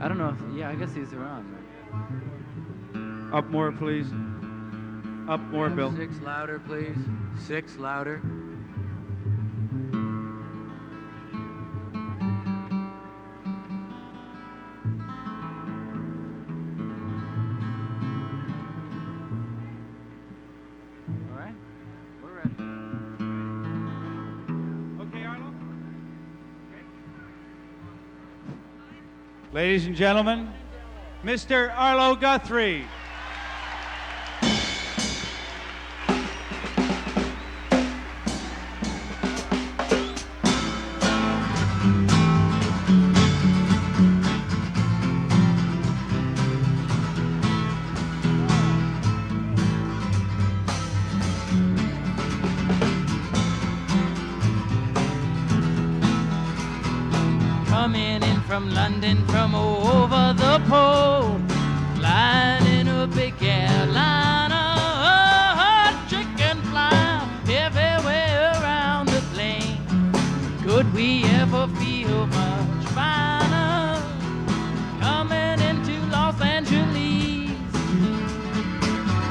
I don't know if, yeah, I guess he's around, man. Up more, please. Up more, Bill. 6 louder, please. 6 louder. All right, we're ready. Okay, Arlo? Ladies and gentlemen, Mr. Arlo Guthrie. Coming in from London from over the pole, flying in a big airliner, chicken fly everywhere around the plane. Could we ever feel much finer? Coming into Los Angeles,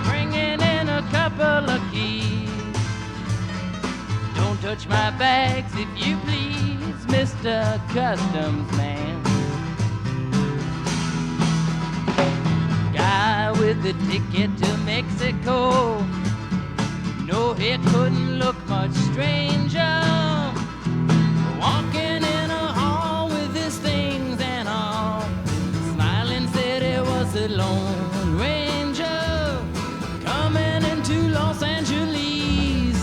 bringing in a couple of keys. Don't touch my bags if you please, Mr. Customs Man. Guy with the ticket to Mexico, no, he couldn't look much stranger. Walking in a hall with his things and all, smiling said he was a Lone Ranger. Coming into Los Angeles,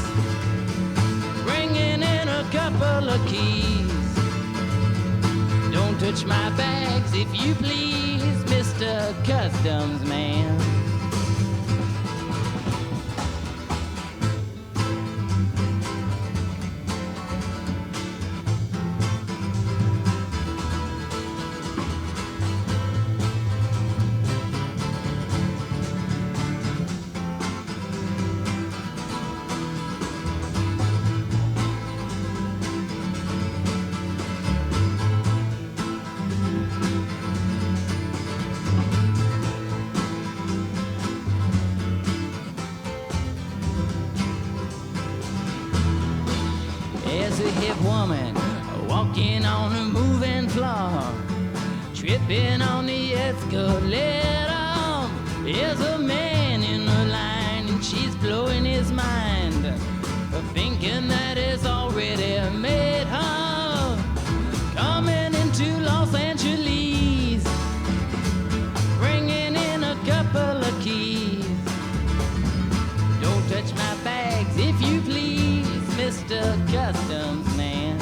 bringing in a couple of keys. Don't touch my bags if you please, Mr. Customs Man. There's a hip woman walking on a moving floor, tripping on the escalator. There's a man in the line and she's blowing his mind, thinking that it's already made her. Coming into Los Angeles, bringing in a couple of keys. Don't touch my bags if you please, Mr. Customs Man.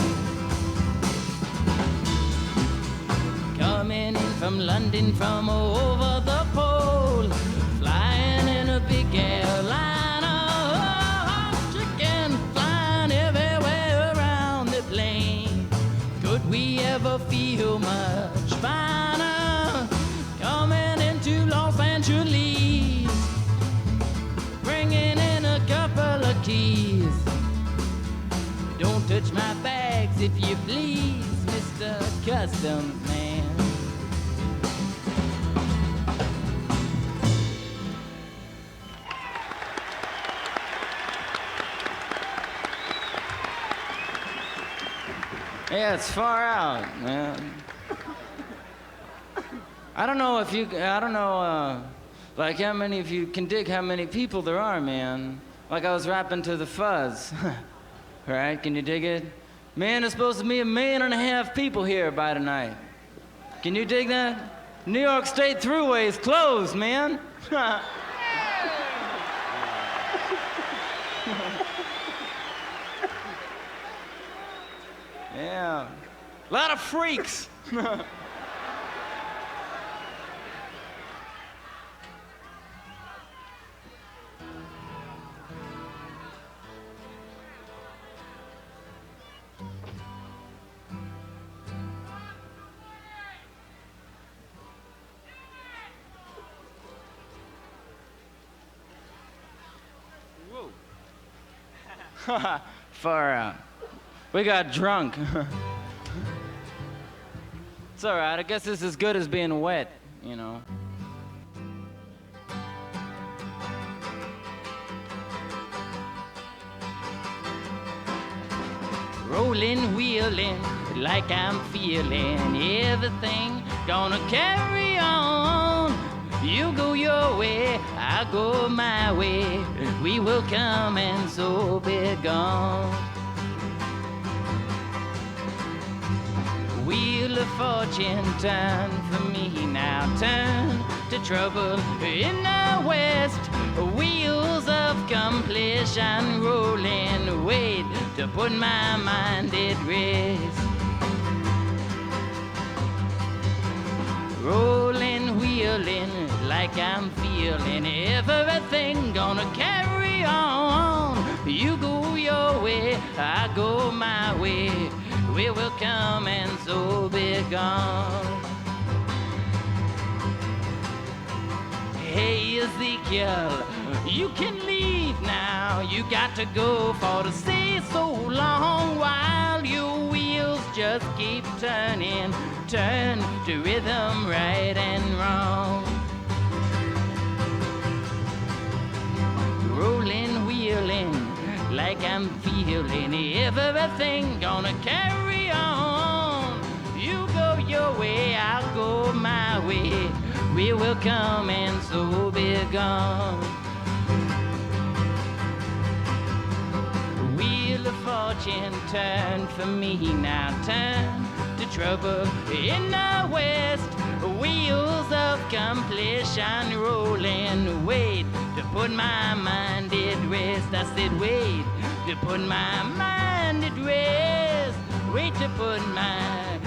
Coming in from London from over the pole, flying in a big airliner, chicken flying everywhere around the plane. Could we ever feel much finer? Coming into Los Angeles, bringing in a couple of keys. Don't touch my bags if you please, Mr. Customs Man. Yeah, it's far out, man. I don't know, like how many of you can dig how many people there are, man. Like I was rapping to the fuzz. Right, can you dig it? Man, there's supposed to be 1.5 million people here by tonight. Can you dig that? New York State Thruway is closed, man. Yeah, a lot of freaks. Far out. We got drunk. It's all right. I guess it's as good as being wet, you know. Rolling, wheeling, like I'm feeling everything gonna carry on. You go your way, I go my way. We will come and so be gone. Wheel of fortune, turn for me now. Turn to trouble in the west. Wheels of completion rolling, wait to put my mind at rest. Rolling, wheeling, like I'm feeling everything gonna carry on. You go your way, I go my way. We will come and so be gone. Hey Ezekiel, you can leave now. You got to go for to stay so long while your wheels just keep turning. Turn to rhythm right and wrong. Rolling, wheeling, like I'm feeling everything gonna carry on. You go your way, I'll go my way. We will come and so be gone. Wheel of fortune, turn for me now. Turn to trouble in the west. Wheels of completion rolling, wait to put my mind at rest. I said wait to put my mind at rest. Wait to put my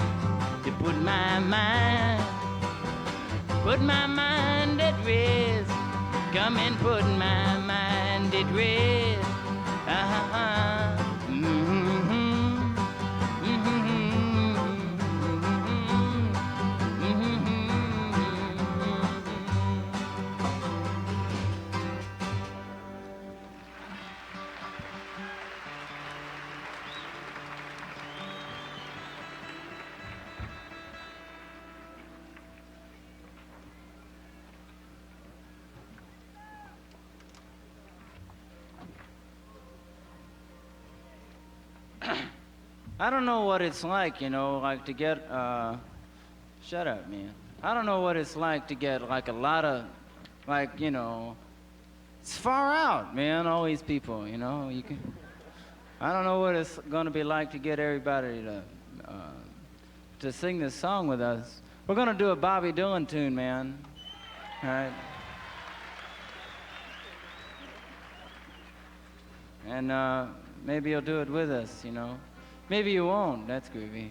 mind at rest. Come and put my mind at rest. I don't know what it's like, you know, like to get, shut up, man. I don't know what it's like to get like a lot of, like, you know, it's far out, man, all these people, you know, you can, I don't know what it's gonna be like to get everybody to sing this song with us. We're gonna do a Bobby Dylan tune, man, all right? And maybe you'll do it with us, you know. Maybe you won't. That's groovy.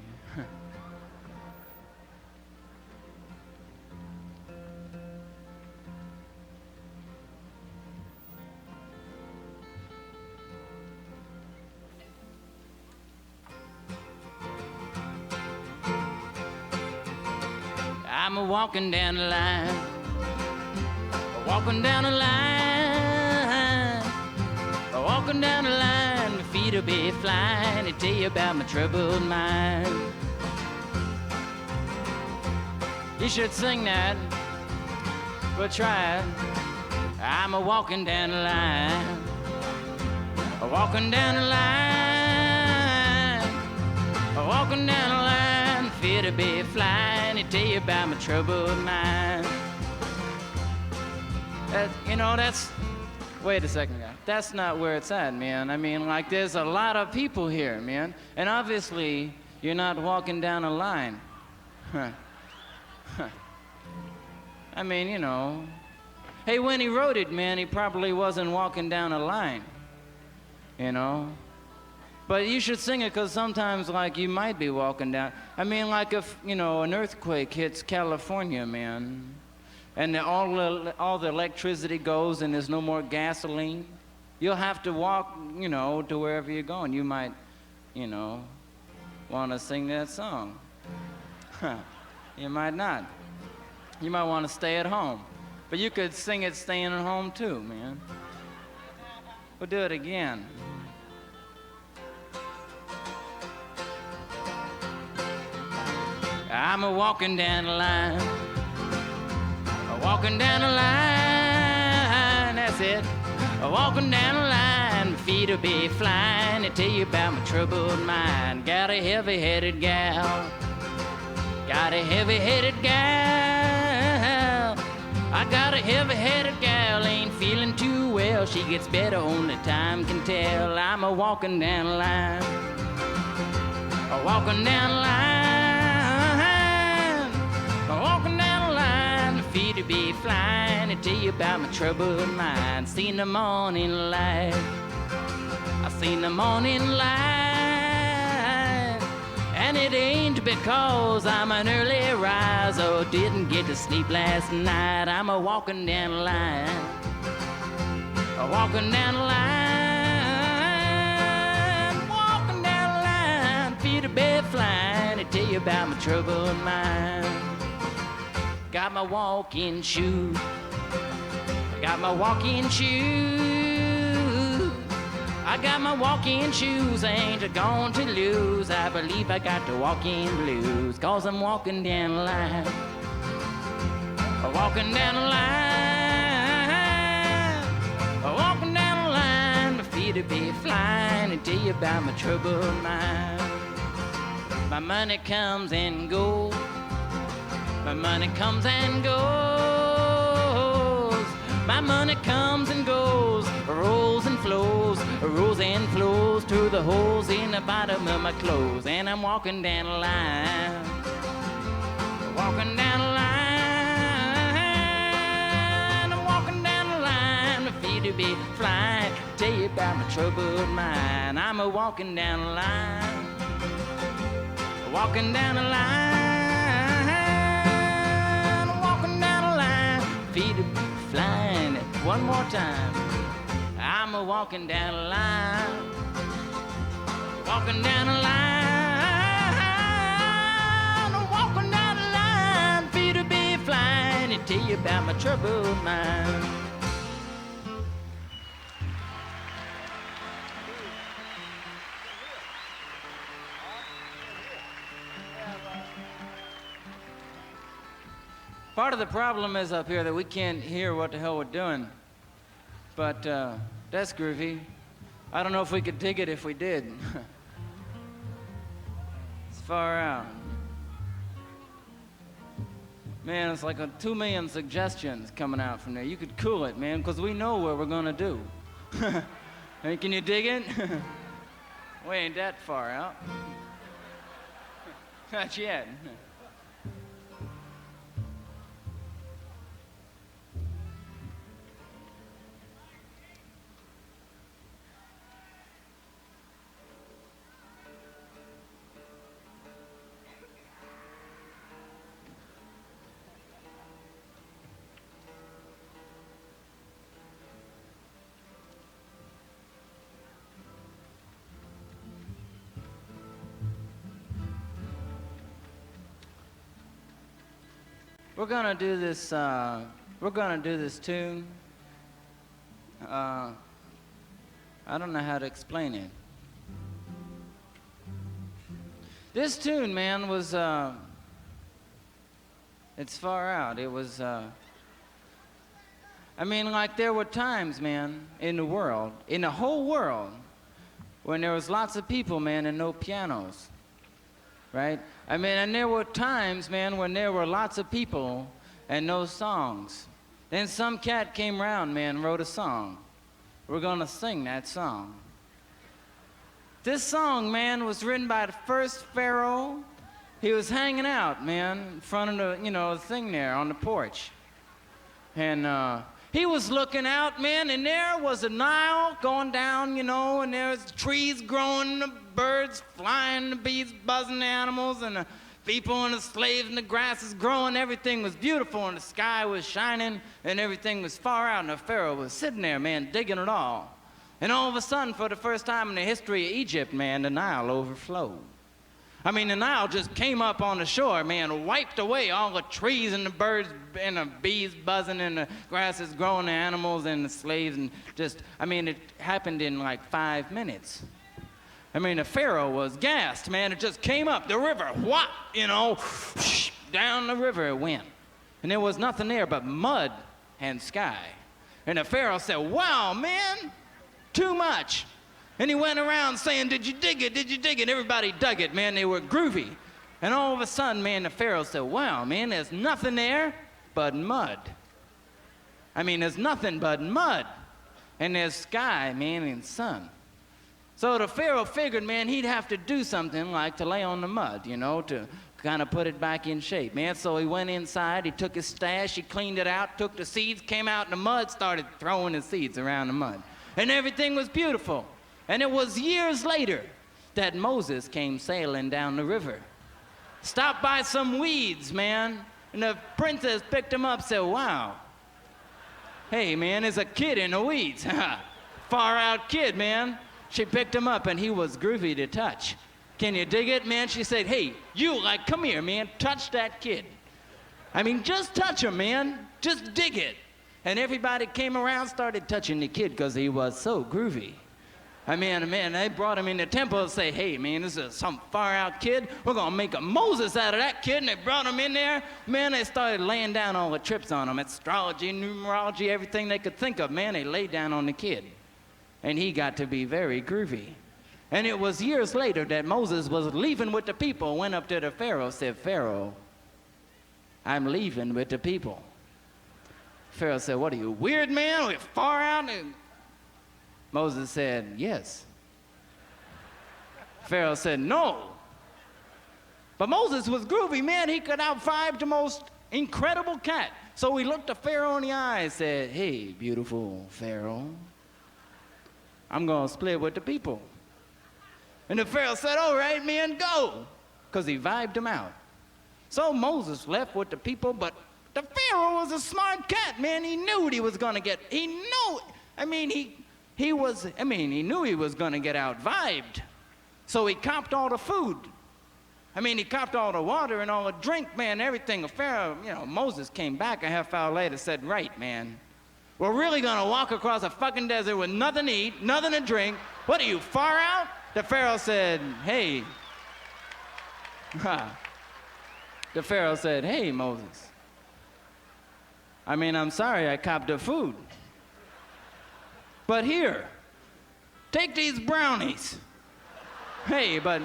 I'm a-walking down the line, walking down the line, walking down the line. My feet will be flying to tell you about my troubled mind. You should sing that, but try it. I'm a-walking down the line, walking down the line, walking down the line. Feet will be flying to tell you about my troubled mind. You know, that's, wait a second, guy. That's not where it's at, man. I mean, like, there's a lot of people here, man. And obviously, you're not walking down a line. I mean, you know. Hey, when he wrote it, man, he probably wasn't walking down a line. You know? But you should sing it, because sometimes, like, you might be walking down. I mean, like, if, you know, an earthquake hits California, man, and all the electricity goes and there's no more gasoline, you'll have to walk, you know, to wherever you're going. You might, you know, want to sing that song. You might not. You might want to stay at home. But you could sing it staying at home, too, man. We'll do it again. I'm a walking down the line. Walking down the line, that's it. Walking down the line, my feet will be flying to tell you about my troubled mind. Got a heavy-headed gal. Got a heavy-headed gal. I got a heavy-headed gal, ain't feeling too well. She gets better, only time can tell. I'm a walking down the line. Walking down the line. Walking down the line, my feet will be flying to tell you about my troubled mind. Seen the morning light. I seen the morning light. And it ain't because I'm an early riser or didn't get to sleep last night. I'm a walking down the line. Walking down the line. Walking down the line. Feet will be flying to tell you about my troubled mind. Got my walking shoes. Got my walking shoes. I got my walking shoes. I ain't going to lose. I believe I got the walking blues. Cause I'm walking down the line. Walking down the line. Walking down the line. My feet will be flying and tell you about my troubled mind. My money comes and goes. My money comes and goes. My money comes and goes, rolls and flows through the holes in the bottom of my clothes. And I'm walking down the line, walking down the line. I'm walking down the line, my feet will be flying. Tell you about my troubled mind. I'm a walking down the line, walking down the line, walking down the line, feet will be flying. One more time. I'm a walking down the line, walking down the line, walking down the line, feet will be flying and tell you about my troubled mind. Part of the problem is up here that we can't hear what the hell we're doing. But that's groovy. I don't know if we could dig it if we did. It's far out. Man, it's like 2 million suggestions coming out from there. You could cool it, man, because we know what we're gonna do. Hey, can you dig it? We ain't that far out. Not yet. We're gonna do this tune. I don't know how to explain it. This tune, man, was it's far out. It was I mean, like, there were times, man, in the world, in the whole world, when there was lots of people, man, and no pianos. Right? I mean, and there were times, man, when there were lots of people and no songs. Then some cat came around, man, and wrote a song. We're gonna sing that song. This song, man, was written by the first pharaoh. He was hanging out, man, in front of the, the thing there on the porch. And he was looking out, man, and there was a Nile going down, and there's trees growing, the birds flying, the bees buzzing, the animals, and the people and the slaves, and the grass is growing. Everything was beautiful, and the sky was shining, and everything was far out, and the Pharaoh was sitting there, man, digging it all. And all of a sudden, for the first time in the history of Egypt, man, the Nile overflowed. I mean, the Nile just came up on the shore, man, wiped away all the trees and the birds and the bees buzzing and the grass is growing, the animals and the slaves, and just, I mean, it happened in like 5 minutes. I mean, the Pharaoh was gassed, man. It just came up the river, whop, you know, down the river it went. And there was nothing there but mud and sky. And the Pharaoh said, wow, man, too much. And he went around saying, did you dig it? Did you dig it? Everybody dug it, man. They were groovy. And all of a sudden, man, the Pharaoh said, wow, man, there's nothing there but mud. I mean, there's nothing but mud. And there's sky, man, and sun. So the Pharaoh figured, man, he'd have to do something like to lay on the mud, you know, to kind of put it back in shape, man. So he went inside, he took his stash, he cleaned it out, took the seeds, came out in the mud, started throwing the seeds around the mud. And everything was beautiful. And it was years later that Moses came sailing down the river. Stopped by some weeds, man. And the princess picked him up and said, wow. Hey, man, there's a kid in the weeds. Far out kid, man. She picked him up and he was groovy to touch. Can you dig it, man? She said, hey, you, like, come here, man, touch that kid. I mean, just touch him, man. Just dig it. And everybody came around, started touching the kid because he was so groovy. I mean, man, they brought him in the temple and say, hey, man, this is some far-out kid. We're going to make a Moses out of that kid. And they brought him in there. Man, they started laying down all the trips on him. Astrology, numerology, everything they could think of. Man, they laid down on the kid. And he got to be very groovy. And it was years later that Moses was leaving with the people, went up to the Pharaoh, said, Pharaoh, I'm leaving with the people. Pharaoh said, what are you, weird, man? We're far out? And Moses said, yes. Pharaoh said, no. But Moses was groovy, man. He could out-vibe the most incredible cat. So he looked the Pharaoh in the eye and said, hey, beautiful Pharaoh, I'm going to split with the people. And the Pharaoh said, all right, man, go, because he vibed him out. So Moses left with the people, but the Pharaoh was a smart cat, man. He knew what he was going to get. He knew, I mean, he knew he was going to get out-vibed. So he copped all the food. I mean, he copped all the water and all the drink, man, everything. The Pharaoh, you know, Moses came back a half hour later and said, right, man, we're really going to walk across a fucking desert with nothing to eat, nothing to drink. What are you, far out? The Pharaoh said, hey. The Pharaoh said, hey, Moses. I mean, I'm sorry I copped the food. But here, take these brownies. Hey, but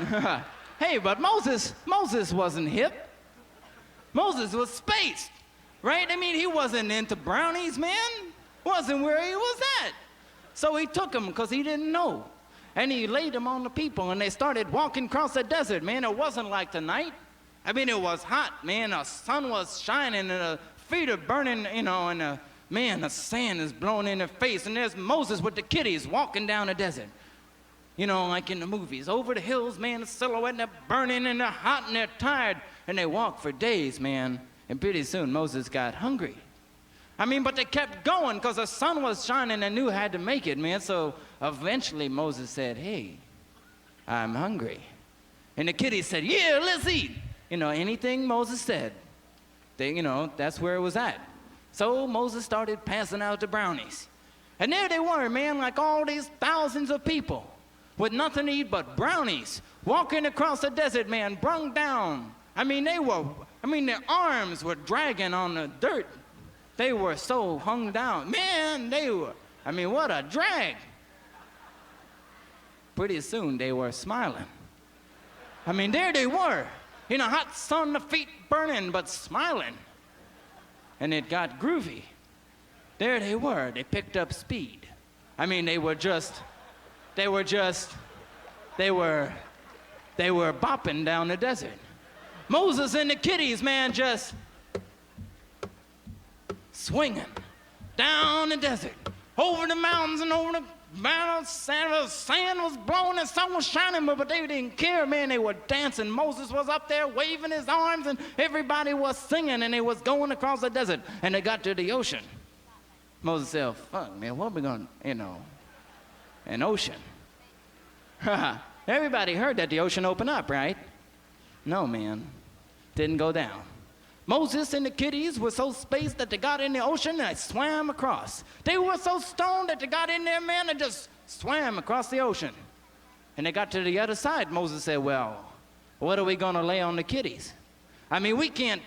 Moses wasn't hip. Moses was spaced, right? I mean, he wasn't into brownies, man. Wasn't where he was at. So he took them because he didn't know. And he laid them on the people, and they started walking across the desert, man. It wasn't like tonight. I mean, it was hot, man. The sun was shining, and the feet are burning, you know, and man, the sand is blowing in their face. And there's Moses with the kiddies walking down the desert. You know, like in the movies. Over the hills, man, the silhouette, and they're burning, and they're hot, and they're tired. And they walked for days, man. And pretty soon, Moses got hungry. I mean, but they kept going because the sun was shining and knew had to make it, man. So eventually Moses said, hey, I'm hungry. And the kiddies said, yeah, let's eat. You know, anything Moses said, you know, that's where it was at. So Moses started passing out the brownies. And there they were, man, like all these thousands of people with nothing to eat but brownies, walking across the desert, man, brung down. I mean, their arms were dragging on the dirt. They were so hung down. Man, what a drag. Pretty soon they were smiling. I mean, there they were, in a hot sun, the feet burning, but smiling. And it got groovy. There they were, they picked up speed. I mean, they were bopping down the desert. Moses and the kiddies, man, just swinging down the desert, over the mountains and over the mountains. Sand was blowing and sun was shining, but they didn't care, man. They were dancing. Moses was up there waving his arms, and everybody was singing, and they was going across the desert, and they got to the ocean. Moses said, fuck, man, what are we going to, an ocean. Everybody heard that the ocean opened up, right? No, man, didn't go down. Moses and the kiddies were so spaced that they got in the ocean and they swam across. They were so stoned that they got in there, man, and just swam across the ocean. And they got to the other side. Moses said, well, what are we going to lay on the kiddies? Are we going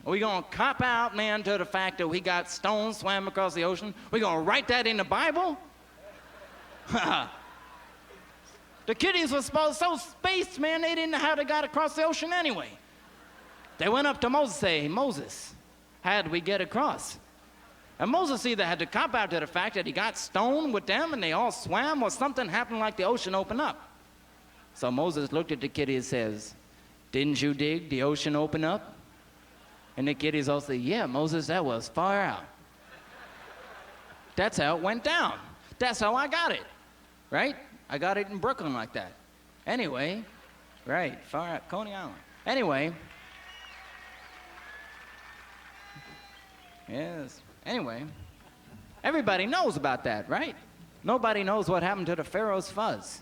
to cop out, man, to the fact that we got stones swam across the ocean? We going to write that in the Bible? The kiddies were so spaced, man, they didn't know how they got across the ocean anyway. They went up to Moses and say, hey, Moses, how did we get across? And Moses either had to cop out to the fact that he got stoned with them and they all swam, or something happened like the ocean opened up. So Moses looked at the kiddies and says, didn't you dig the ocean open up? And the kiddies all say, yeah, Moses, that was far out. That's how it went down. That's how I got it, right? I got it in Brooklyn like that. Anyway, right, far out, Coney Island. Anyway, yes, anyway, everybody knows about that, right? Nobody knows what happened to the Pharaoh's fuzz.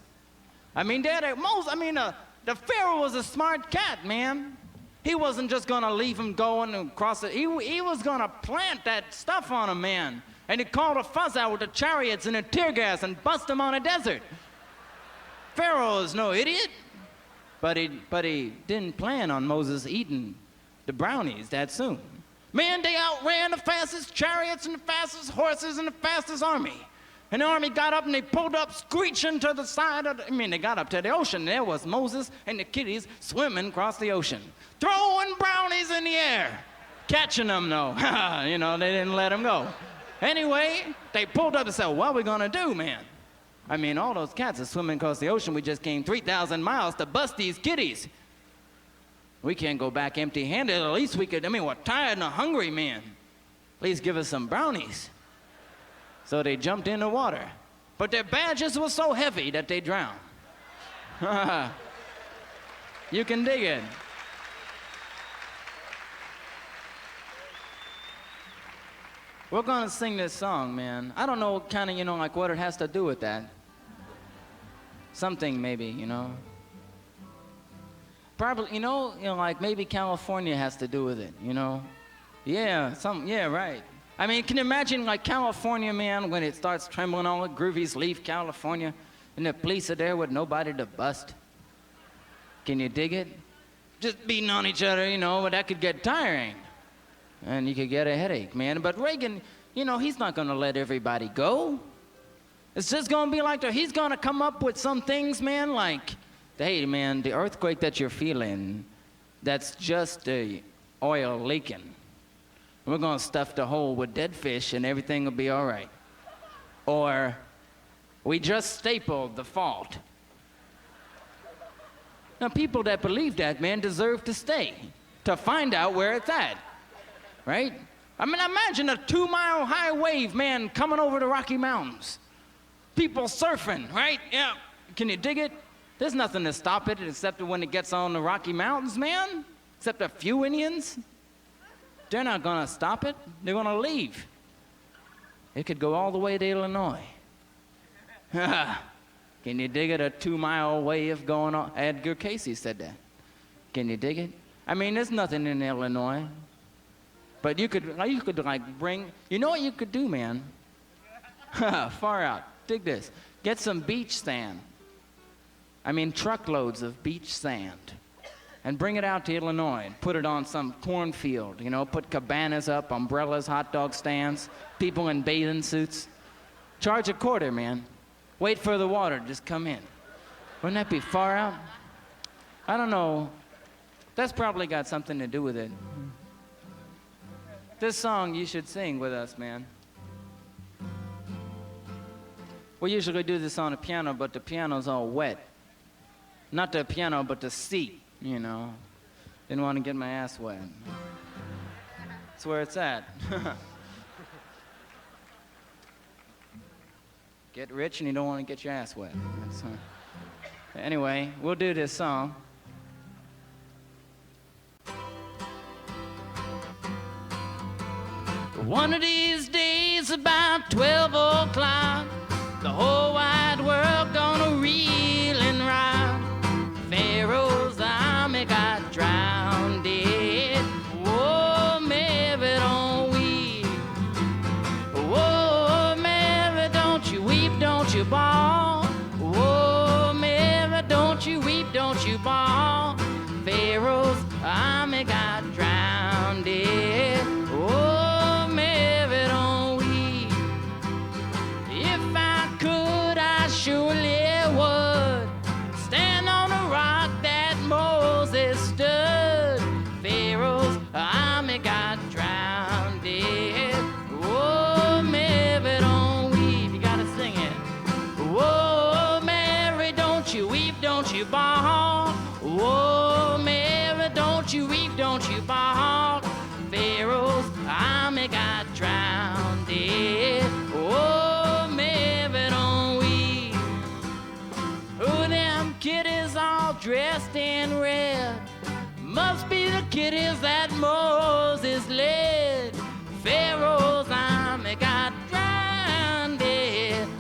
The Pharaoh was a smart cat, man. He wasn't just gonna leave him going and cross it. He was gonna plant that stuff on him, man. And he called a fuzz out with the chariots and the tear gas and bust him on a desert. Pharaoh is no idiot. But he didn't plan on Moses eating the brownies that soon. Man, they outran the fastest chariots and the fastest horses and the fastest army. And the army got up and they pulled up screeching to the side of they got up to the ocean. There was Moses and the kiddies swimming across the ocean, throwing brownies in the air, catching them though. They didn't let them go. Anyway, they pulled up and said, what are we gonna do, man? All those cats are swimming across the ocean. We just came 3,000 miles to bust these kiddies. We can't go back empty-handed. At least we could, we're tired and hungry, man. At least give us some brownies. So they jumped in the water. But their badges were so heavy that they drowned. You can dig it. We're gonna sing this song, man. I don't know what it has to do with that. Something maybe, Probably, maybe California has to do with it, Yeah, right. Can you imagine California, man, when it starts trembling all the groovies leave California and the police are there with nobody to bust? Can you dig it? Just beating on each other, but that could get tiring. And you could get a headache, man. But Reagan, he's not gonna let everybody go. It's just gonna be like he's gonna come up with some things, man, like, hey, man, the earthquake that you're feeling, that's just the oil leaking. We're gonna stuff the hole with dead fish and everything will be all right. Or, we just stapled the fault. Now, people that believe that, man, deserve to stay, to find out where it's at, right? Imagine a 2-mile high wave, man, coming over the Rocky Mountains. People surfing, right? Yeah, can you dig it? There's nothing to stop it except when it gets on the Rocky Mountains, man, except a few Indians. They're not gonna stop it. They're gonna leave. It could go all the way to Illinois. Can you dig it? A 2-mile wave going on. Edgar Casey said that. Can you dig it? There's nothing in Illinois. But you could bring, what you could do, man? Far out. Dig this. Get some beach sand. Truckloads of beach sand. And bring it out to Illinois and put it on some cornfield, put cabanas up, umbrellas, hot dog stands, people in bathing suits. Charge a quarter, man. Wait for the water to just come in. Wouldn't that be far out? I don't know. That's probably got something to do with it. This song you should sing with us, man. We usually do this on the piano, but the piano's all wet. Not the piano, but the seat. Didn't want to get my ass wet. That's where it's at. Get rich and you don't want to get your ass wet. Anyway, we'll do this song. One of these days about 12 o'clock, the whole wide world gonna reel and rock. Pharaoh's army got drowned dead. Whoa, Mary, don't weep. Whoa, Mary, don't you weep, don't you bawl. Whoa, Mary. don't you bawl. Oh, Mary, don't you weep, don't you bawl. Pharaoh's army got drowned. Oh, Mary, don't weep. Oh, them kiddies all dressed in red must be the kiddies that Moses led. Pharaoh's army got drowned.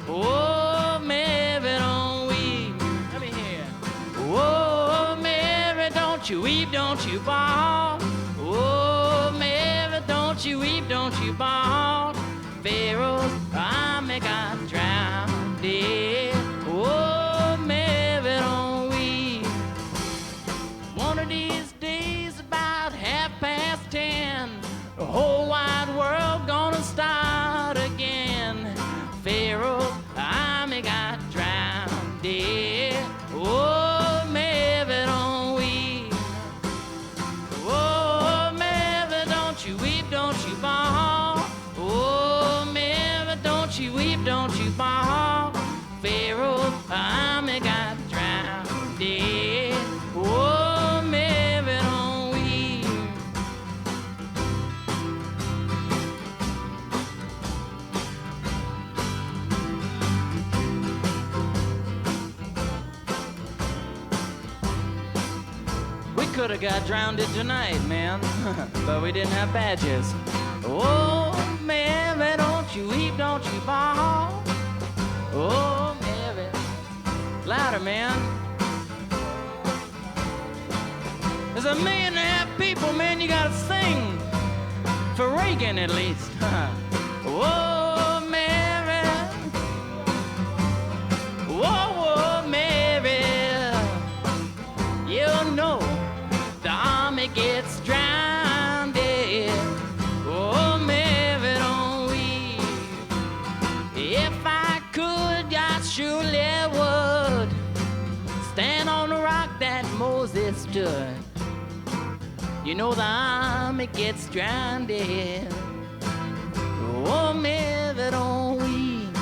Oh, Mary, don't weep. Let me hear. Oh, Mary, don't you weep, don't you bawl. Oh, Mary, don't you weep, don't you bawl. Pharaoh's army got drowned. Oh, Mary, don't weep. One of these days, about 10:30, the whole wide world gonna start again. Pharaoh's army got drowned. Oh, Mary, don't weep. Oh, Mary, don't you weep, don't you bawl. Oh, Mary, don't you weep, don't you bawl. Pharaoh's army got drowned. Oh, Mary, don't weep. We could have got drowned tonight, man, but we didn't have badges. Oh, Mary, don't you weep, don't you bawl. Oh, Mary. Louder, man. There's 1.5 million people, man, you gotta sing. For Reagan, at least. Oh, Mary. Whoa, Mary. You know the army gets drowned. Oh, Mary, don't weep. If I could, I surely would stand on the rock that Moses stood. You know the army gets drowned. Oh, Mary, don't weep.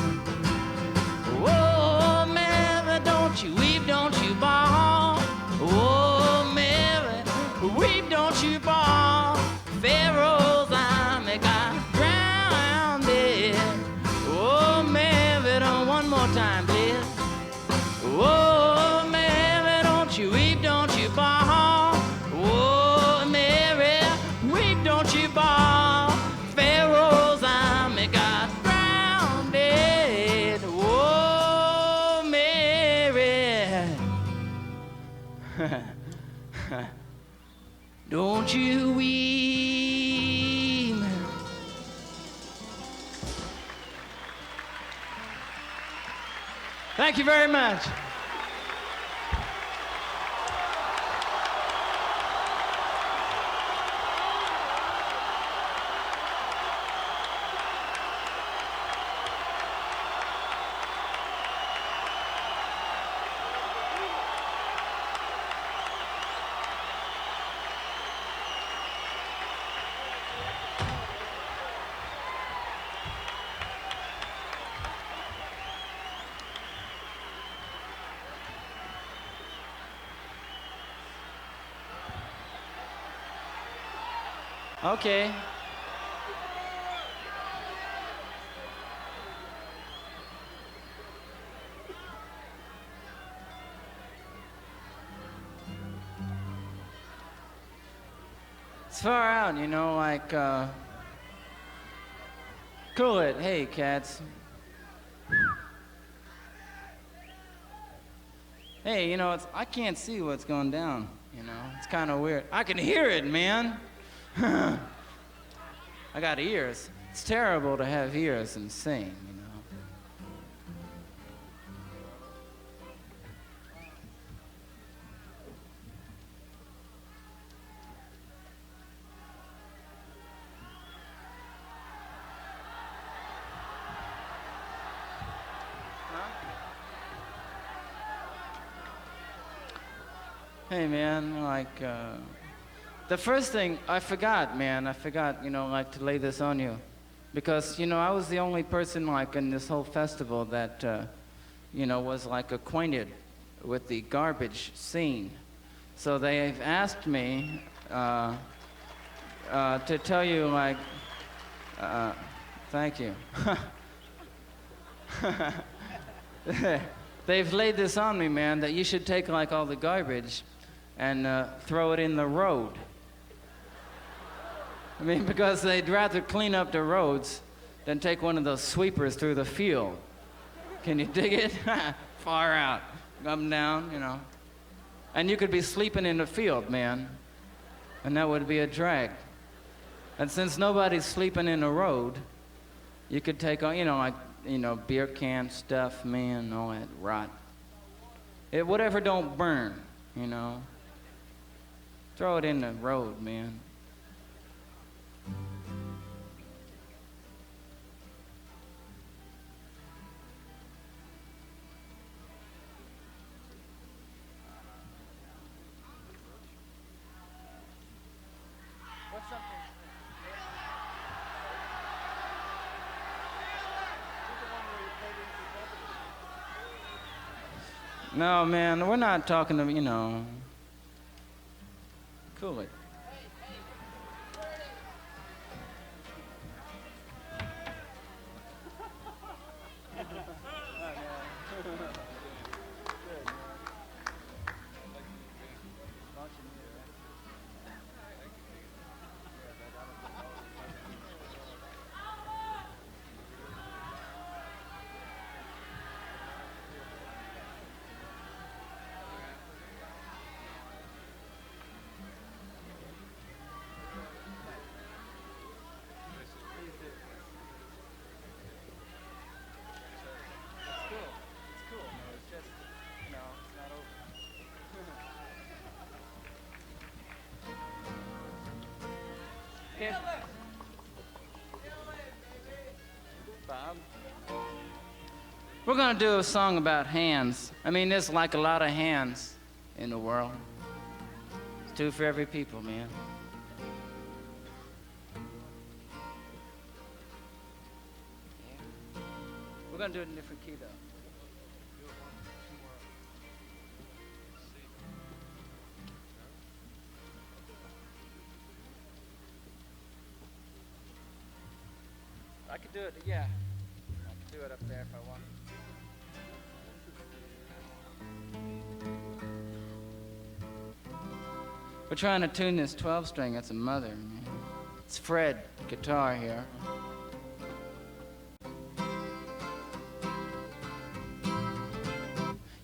Oh, Mary, don't you weep, don't you bawl. Oh, Mary, weep, don't you bawl. Pharaoh's army got drowned. Oh, Mary, don't, one more time, please. Oh, Mary, don't you weep, don't you bawl. Oh, Mary, weep, don't you bawl. Pharaoh's army got drowned. Oh, Mary. Don't you weep. Thank you very much. Okay. It's far out, you know, like, cool it. Hey, cats. Hey, you know, I can't see what's going down, you know. It's kind of weird. I can hear it, man. I got ears. It's terrible to have ears and sing, you know. Hey, man, like, the first thing, I forgot, you know, like, to lay this on you. Because, you know, I was the only person, like, in this whole festival that, you know, was, like, acquainted with the garbage scene. So they've asked me to tell you, like, thank you. They've laid this on me, man, that you should take like all the garbage and throw it in the road. I mean, because they'd rather clean up the roads than take one of those sweepers through the field. Can you dig it? Far out, up and down, you know. And you could be sleeping in the field, man, and that would be a drag. And since nobody's sleeping in the road, you could take, you know, like, you know, beer can stuff, man, all that rot. Whatever don't burn, you know. Throw it in the road, man. No, man, we're not talking to, you know. Cool it. Bob. We're gonna do a song about hands. I mean, there's like a lot of hands in the world. It's two for every people, man. Yeah. We're gonna do it in a different key, though. I could do it, yeah. I could do it up there if I want. We're trying to tune this 12-string. That's a mother, man. It's Fred, guitar here.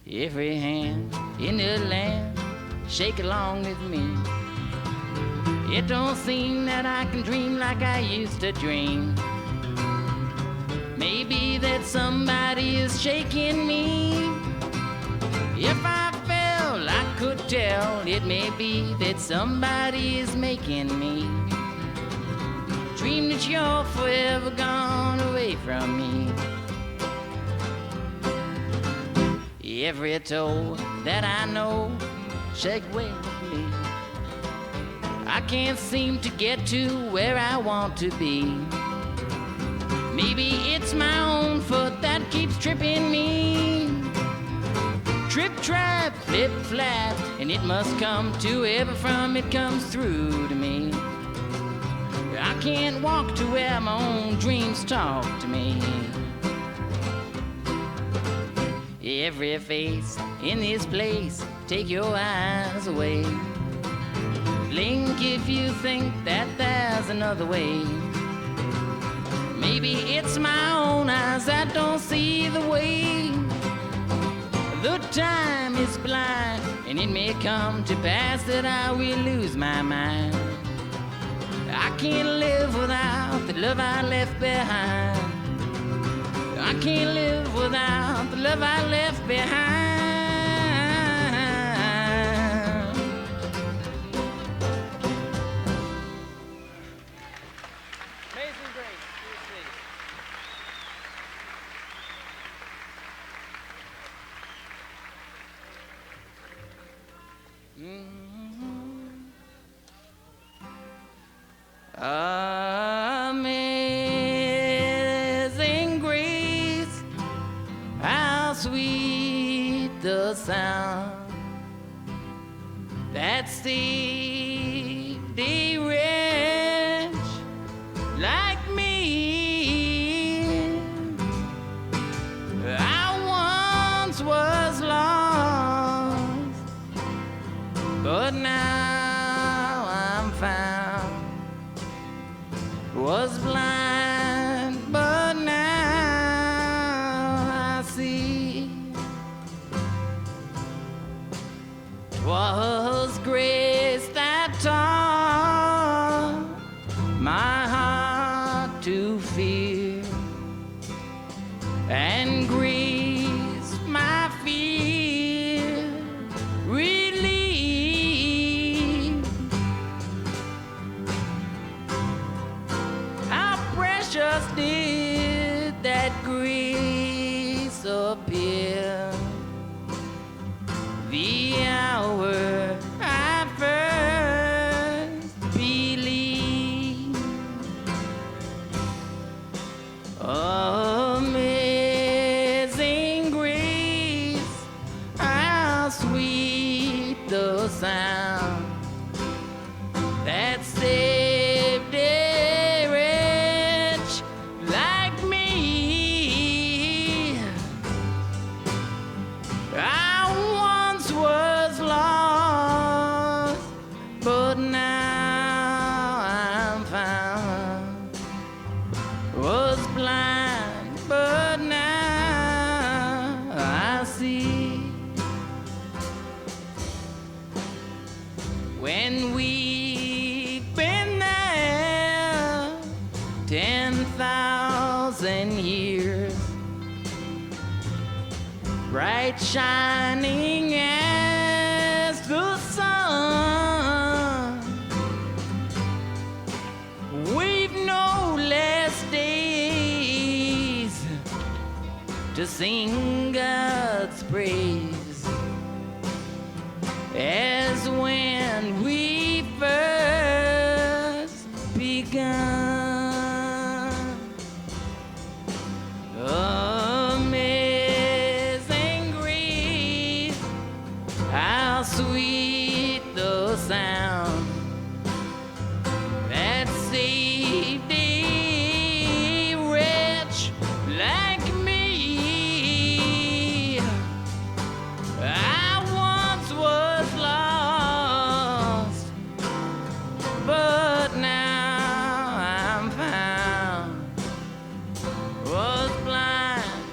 Every hand in the land, shake along with me. It don't seem that I can dream like I used to dream. Maybe that somebody is shaking me. If I fell, I could tell. It may be that somebody is making me dream that you're forever gone away from me. Every toe that I know, shake way with me. I can't seem to get to where I want to be. Maybe it's my own foot that keeps tripping me. Trip, trap, flip, flap, and it must come to wherever from it comes through to me. I can't walk to where my own dreams talk to me. Every face in this place, take your eyes away. Blink if you think that there's another way. Maybe it's my own eyes that don't see the way. The time is blind, and it may come to pass that I will lose my mind. I can't live without the love I left behind. I can't live without the love I left behind. Amazing Grace, Amazing Grace, how sweet the sound that saved a wretch like me. I once was lost, but now I'm found. Was blind, but now I see. 'Twas grace that taught my heart to fear, and grace my fear relieved. How precious did that grace appear the hour I first believed. Amazing grace, how sweet the sound that saved a wretch like me. I once was lost, but now I'm found. Was blind, but now I see. When we've been there 10,000 years, bright shining as the sun, we've no less days to sing God's praise as when we first begun. Amazing grace, how sweet the sound that saved a wretch like me. I once was lost, but now I'm found. Was blind,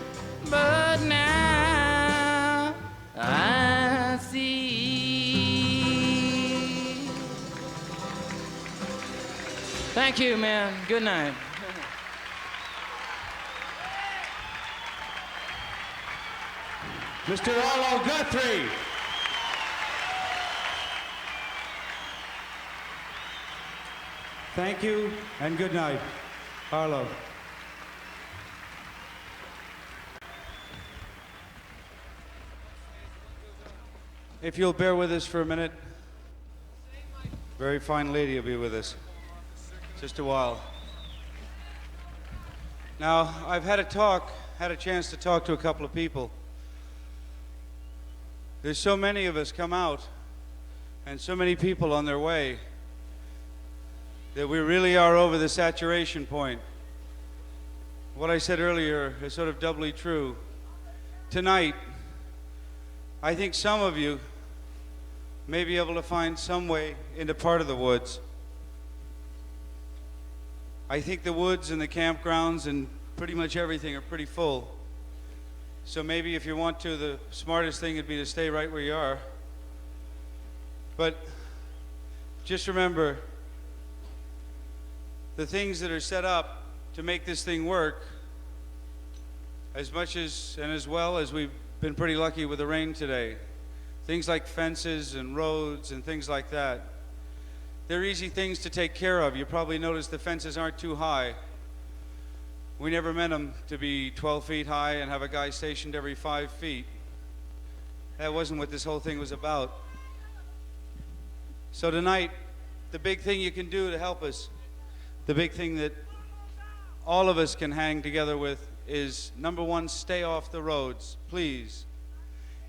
but now I see. Thank you, man. Good night. Mr. Arlo Guthrie. Thank you and good night, Arlo. If you'll bear with us for a minute, very fine lady will be with us. Just a while. Now, I've had a chance to talk to a couple of people. There's so many of us come out and so many people on their way that we really are over the saturation point. What I said earlier is sort of doubly true. Tonight, I think some of you may be able to find some way into part of the woods. I think the woods and the campgrounds and pretty much everything are pretty full. So maybe if you want to, the smartest thing would be to stay right where you are. But just remember, the things that are set up to make this thing work, as much as and as well as we've been pretty lucky with the rain today, things like fences and roads and things like that, they're easy things to take care of. You probably noticed the fences aren't too high. We never meant them to be 12 feet high and have a guy stationed every 5 feet. That wasn't what this whole thing was about. So tonight, the big thing you can do to help us, the big thing that all of us can hang together with is, number one, stay off the roads, please.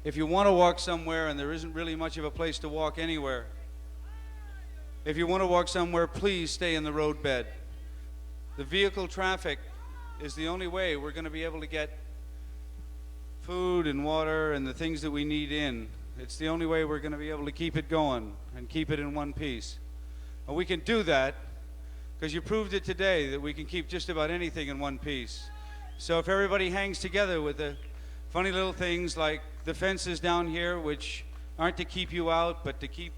If you want to walk somewhere and there isn't really much of a place to walk anywhere, if you want to walk somewhere, please stay in the roadbed. The vehicle traffic is the only way we're going to be able to get food and water and the things that we need in. It's the only way we're going to be able to keep it going and keep it in one piece. And we can do that because you proved it today that we can keep just about anything in one piece. So if everybody hangs together with the funny little things like the fences down here, which aren't to keep you out, but to keep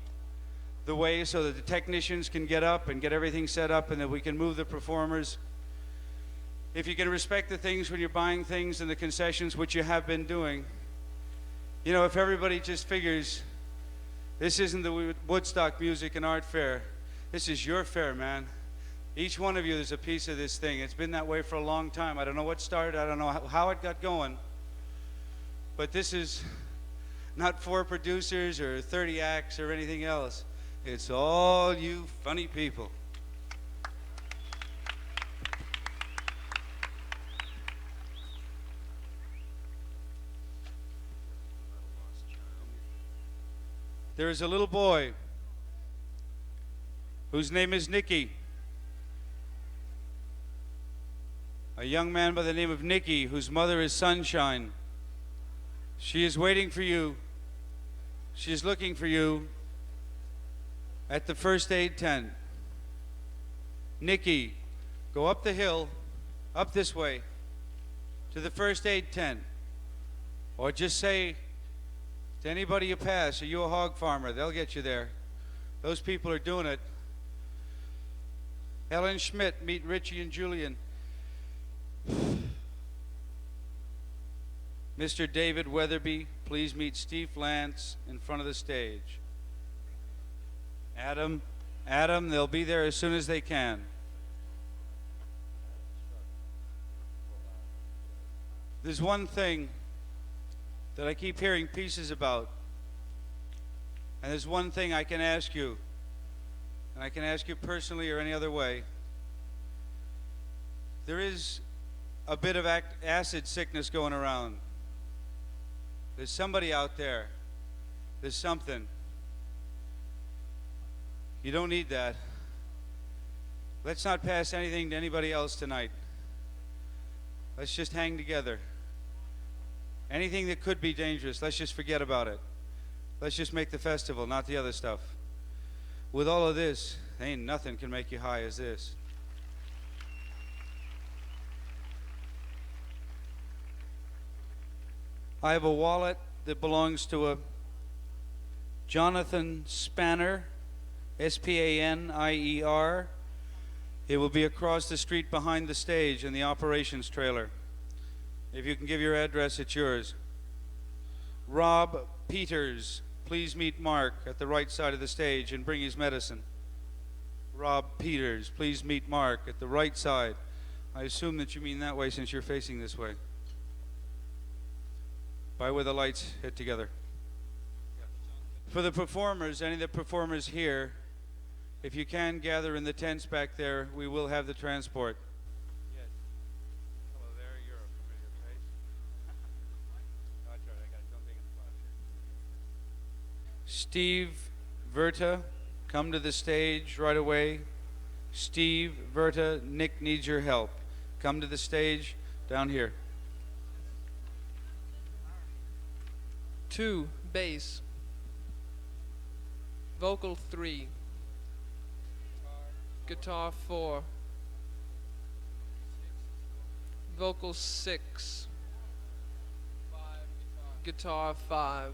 the way so that the technicians can get up and get everything set up and that we can move the performers. If you can respect the things when you're buying things in the concessions, which you have been doing. You know, if everybody just figures, this isn't the Woodstock Music and Art Fair. This is your fair, man. Each one of you is a piece of this thing. It's been that way for a long time. I don't know what started. I don't know how it got going. But this is not 4 producers or 30 acts or anything else. It's all you funny people. There is a little boy whose name is Nicky. A young man by the name of Nicky, whose mother is Sunshine. She is waiting for you. She is looking for you at the first aid tent. Nicky, go up the hill, up this way, to the first aid tent. Or just say to anybody you pass, are you a hog farmer? They'll get you there. Those people are doing it. Ellen Schmidt, meet Richie and Julian. Mr. David Weatherby, please meet Steve Lance in front of the stage. Adam, they'll be there as soon as they can. There's one thing that I keep hearing pieces about, and there's one thing I can ask you, and I can ask you personally or any other way. There is a bit of acid sickness going around. There's somebody out there. There's something. You don't need that. Let's not pass anything to anybody else tonight. Let's just hang together. Anything that could be dangerous, let's just forget about it. Let's just make the festival, not the other stuff. With all of this, ain't nothing can make you high as this. I have a wallet that belongs to a Jonathan Spanner, S-P-A-N-I-E-R. It will be across the street behind the stage in the operations trailer. If you can give your address, it's yours. Rob Peters, please meet Mark at the right side of the stage and bring his medicine. Rob Peters, please meet Mark at the right side. I assume that you mean that way since you're facing this way. By where the lights hit together. For the performers, any of the performers here, if you can gather in the tents back there, we will have the transport. Yes. Hello there, you're a familiar face. No, that's right, I got it. Don't take it. Steve Verta, come to the stage right away. Steve Verta, Nick needs your help. Come to the stage down here. 2, bass. Vocal 3. Guitar 4. Vocal 6. Guitar 5.